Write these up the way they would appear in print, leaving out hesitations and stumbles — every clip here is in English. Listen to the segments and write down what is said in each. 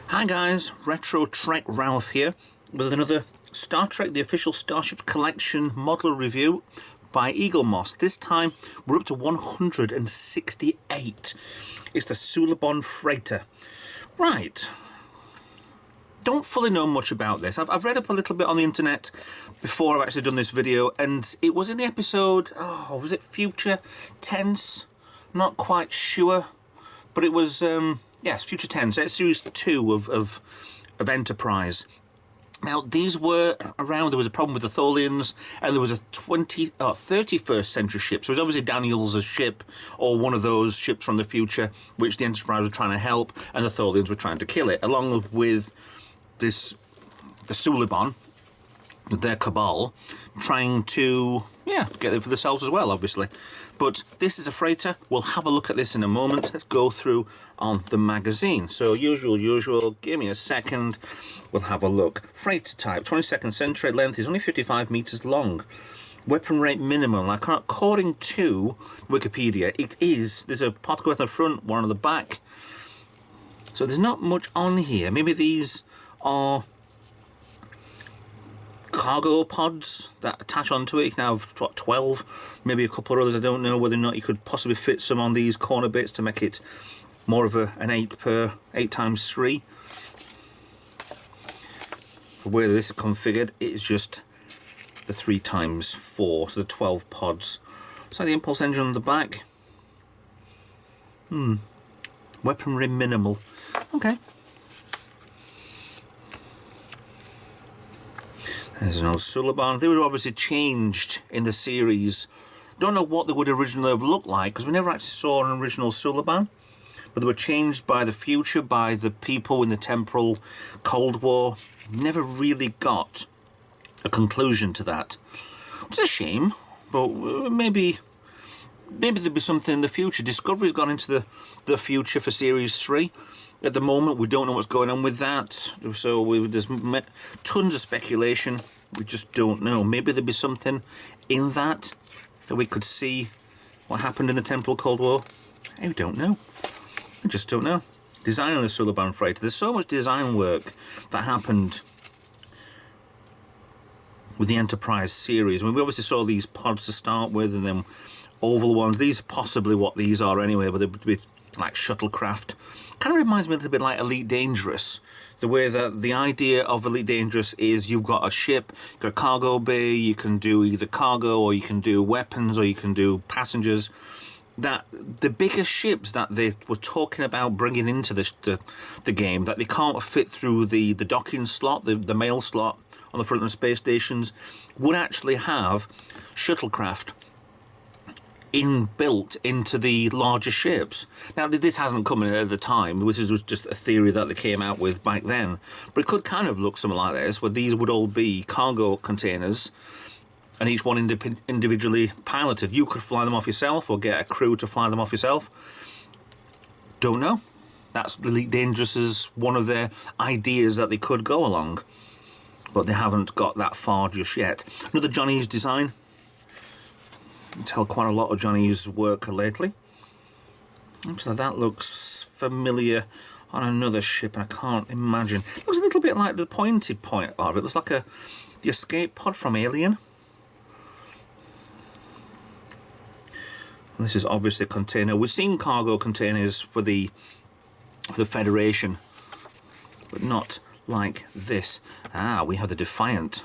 Hi guys, Retro Trek Ralph here with another Star Trek The Official Starship Collection model review by Eaglemoss. This time we're up to 168. It's the Suliban Freighter. Right, don't fully know much about this. I've read up a little bit on the internet before I've actually done this video, and it was in the episode, was it Future Tense? Not quite sure, but it was yes, Future Tense. It's series 2 of Enterprise. Now, these were around, there was a problem with the Tholians, and there was a 31st century ship. So it was obviously Daniel's ship, or one of those ships from the future, which the Enterprise were trying to help, and the Tholians were trying to kill it, along with the Suliban, with their cabal, trying to, get it for themselves as well, obviously. But this is a freighter. We'll have a look at this in a moment. Let's go through on the magazine. So usual, give me a second. We'll have a look. Freighter type, 22nd century, length is only 55 meters long. Weapon rate minimum, according to Wikipedia, there's a particle at the front, one on the back. So there's not much on here. Maybe these are cargo pods that attach onto it. You can have, what, 12, maybe a couple of others. I don't know whether or not you could possibly fit some on these corner bits to make it more of an 8 times 3. The way this is configured, it's just the 3 times 4, so the 12 pods. So the impulse engine on the back. Weaponry minimal. Okay. There's an old Suliban. They were obviously changed in the series. Don't know what they would originally have looked like, because we never actually saw an original Suliban. But they were changed by the future, by the people in the temporal Cold War. Never really got a conclusion to that. It's a shame, but maybe there'll be something in the future. Discovery's gone into the future for Series 3. At the moment, we don't know what's going on with that, so there's tons of speculation. We just don't know. Maybe there'll be something in that we could see what happened in the temporal Cold War. I don't know. I just don't know. Design on the Suliban Freighter. There's so much design work that happened with the Enterprise series. I mean, we obviously saw these pods to start with, and then oval ones. These are possibly what these are anyway, but they'd be like shuttlecraft. Kind of reminds me a little bit like Elite Dangerous. The way that the idea of Elite Dangerous is you've got a ship, you've got a cargo bay, you can do either cargo, or you can do weapons, or you can do passengers. That the bigger ships that they were talking about bringing into the game, that they can't fit through the docking slot, the mail slot on the front of the space stations, would actually have shuttlecraft inbuilt into the larger ships. Now, this hasn't come in at the time, which was just a theory that they came out with back then, but it could kind of look something like this, where these would all be cargo containers, and each one individually piloted. You could fly them off yourself, or get a crew to fly them off yourself. Don't know. That's Elite Dangerous's one of their ideas that they could go along, but they haven't got that far just yet. Another Johnny's design. You can tell quite a lot of Johnny's work lately. So that looks familiar on another ship, and I can't imagine. It looks a little bit like the pointed point of it. It looks like the escape pod from Alien. And this is obviously a container. We've seen cargo containers for the Federation, but not like this. We have the Defiant.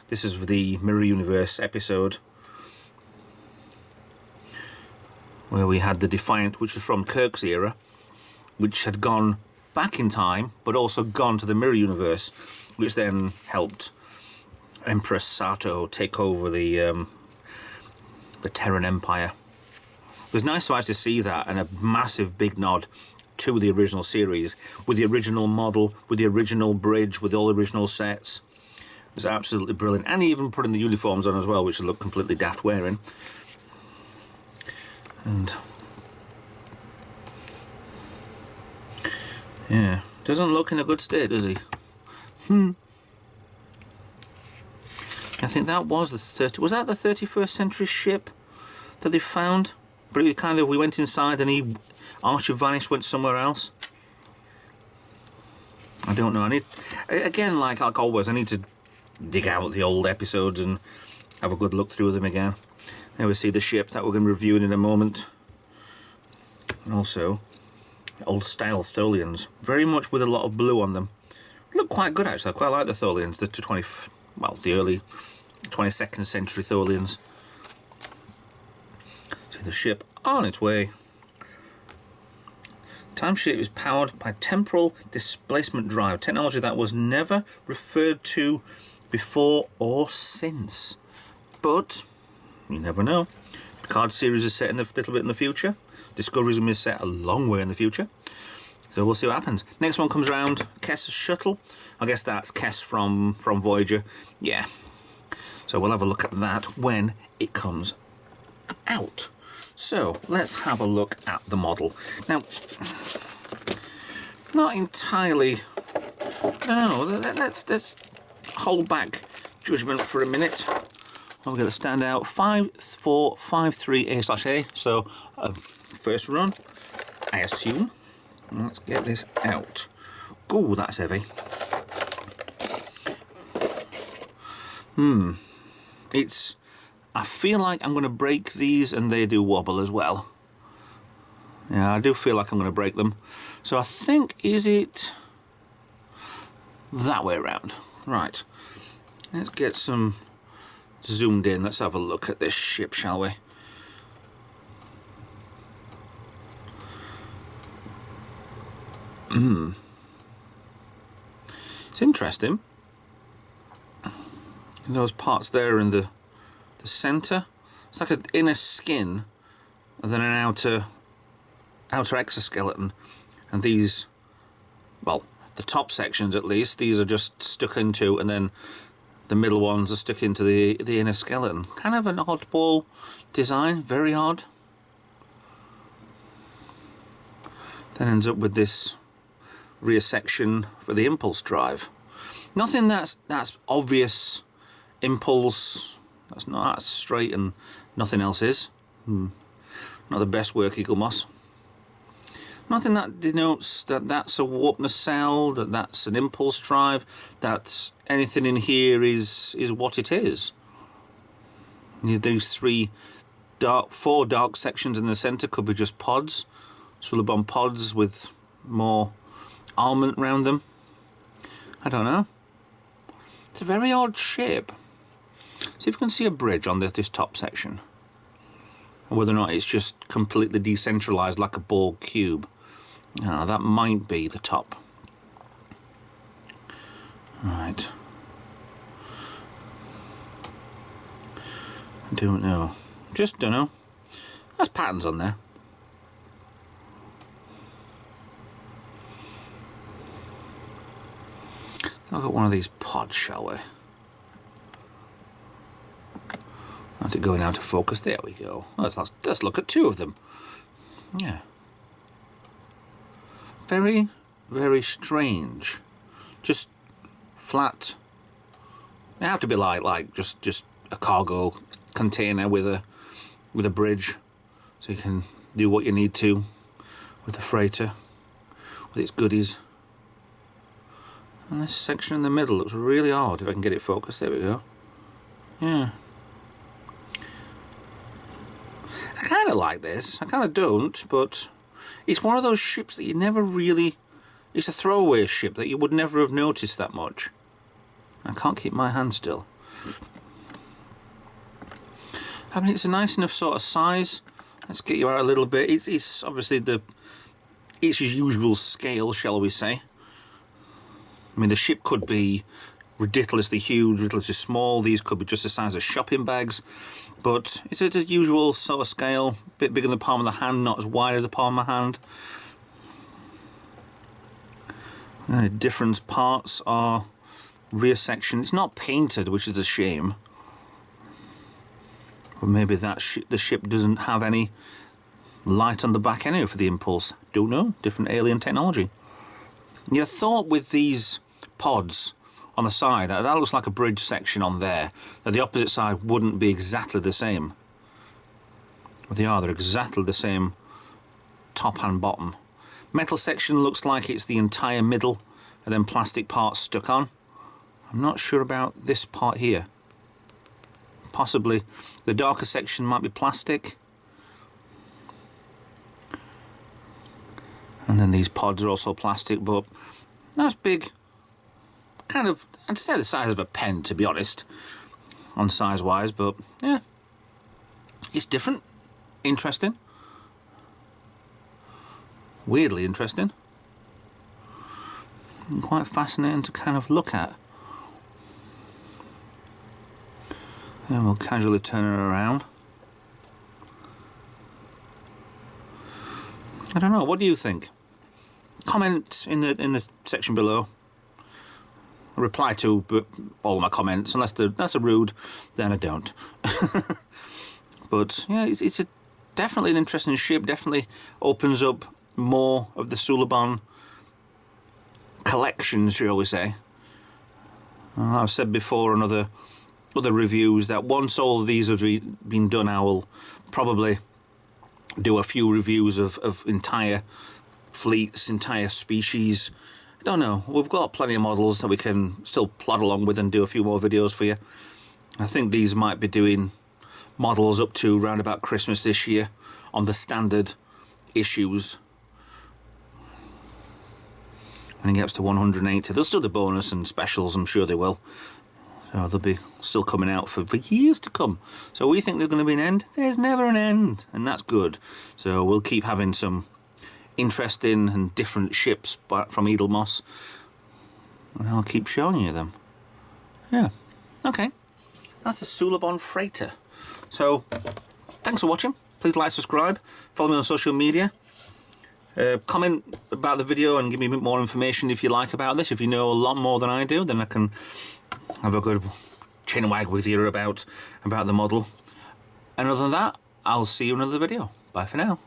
This is the Mirror Universe episode, where we had the Defiant, which was from Kirk's era, which had gone back in time, but also gone to the Mirror Universe, which then helped Empress Sato take over the Terran Empire. It was nice to actually see that, and a massive big nod to the original series, with the original model, with the original bridge, with all the original sets. It was absolutely brilliant, and even putting the uniforms on as well, which look completely daft wearing. And yeah, Doesn't look in a good state, does he? I think that was was that the 31st century ship that they found? But it kind of, we went inside and Archie vanished, went somewhere else. I don't know. I need, again, like always, I need to dig out the old episodes and have a good look through them again. There we see the ship that we're going to be reviewing in a moment. And also, old style Tholians, very much with a lot of blue on them. Look quite good actually. I quite like the Tholians, the early 22nd century Tholians. See the ship on its way. Timeship is powered by temporal displacement drive, technology that was never referred to before or since. But you never know. The card series is set in a little bit in the future. Discovery's going to be set a long way in the future. So we'll see what happens. Next one comes around, Kess's shuttle. I guess that's Kess from Voyager. Yeah. So we'll have a look at that when it comes out. So let's have a look at the model. Now, not entirely, no, let's hold back judgment for a minute. We'll get the standout 5453A/A. So first run, I assume. Let's get this out. Ooh, that's heavy. I feel like I'm going to break these and they do wobble as well. Yeah, I do feel like I'm going to break them. So I think, is it that way around? Right. Let's get some zoomed in. Let's have a look at this ship, shall we? It's interesting. Those parts there in the center, it's like an inner skin and then an outer exoskeleton, and these, well, the top sections at least, these are just stuck into, and then the middle ones are stuck into the inner skeleton. Kind of an oddball design, very odd. Then ends up with this rear section for the impulse drive. Nothing that's obvious impulse. That's not straight, and nothing else is. Not the best work, Eaglemoss. Nothing that denotes that that's a warp nacelle, that that's an impulse drive, that anything in here is what it is. These four dark sections in the centre could be just pods, Suliban pods with more armament around them. I don't know. It's a very odd shape. See if we can see a bridge on this top section, or whether or not it's just completely decentralized like a Borg cube. That might be the top. Right. Don't know. Just don't know. There's patterns on there. Look at one of these pods, shall we? How's it going out of focus? There we go. Let's look at two of them. Yeah. Very, very strange. Just flat. They have to be like just a cargo container with a bridge, so you can do what you need to with the freighter, with its goodies. And this section in the middle looks really odd. If I can get it focused, there we go. Yeah. I kind of like this. I kind of don't, but it's one of those ships that you never really... It's a throwaway ship that you would never have noticed that much. I can't keep my hand still. I mean, it's a nice enough sort of size. Let's get you out a little bit. It's obviously its usual scale, shall we say. I mean, the ship could be ridiculously huge, ridiculously small. These could be just the size of shopping bags. But it's at a usual sort of scale, a bit bigger than the palm of the hand, not as wide as the palm of the hand. Different parts are rear section. It's not painted, which is a shame. Or maybe the ship doesn't have any light on the back anyway for the impulse. Don't know. Different alien technology. You'd have thought with these pods on the side, that looks like a bridge section on there, that the opposite side wouldn't be exactly the same. But they are, they're exactly the same top and bottom. Metal section looks like it's the entire middle and then plastic parts stuck on. I'm not sure about this part here. Possibly the darker section might be plastic. And then these pods are also plastic, but that's big. Kind of, I'd say the size of a pen, to be honest, on size-wise, but yeah. It's different. Interesting. Weirdly interesting. And quite fascinating to kind of look at. Then we'll casually turn it around. I don't know, what do you think? Comment in the section below. I reply to all my comments, unless that's a rude, then I don't. But yeah, it's definitely an interesting ship. Definitely opens up more of the Suliban collection, shall we say. I've said before on other reviews that once all of these have been done, I will probably do a few reviews of entire fleets, entire species. I don't know, we've got plenty of models that we can still plod along with and do a few more videos for you. I think these might be doing models up to round about Christmas this year on the standard issues. When it gets to 180, they'll still do bonus and specials, I'm sure they will. So they'll be still coming out for years to come. So we think there's going to be an end. There's never an end, and that's good. So we'll keep having some interesting and different ships from Eaglemoss, and I'll keep showing you them. Yeah, okay. That's the Suliban freighter. So, thanks for watching. Please like, subscribe, follow me on social media. Comment about the video and give me a bit more information if you like about this. If you know a lot more than I do, then I can have a good chinwag with you about the model. And other than that, I'll see you in another video. Bye for now.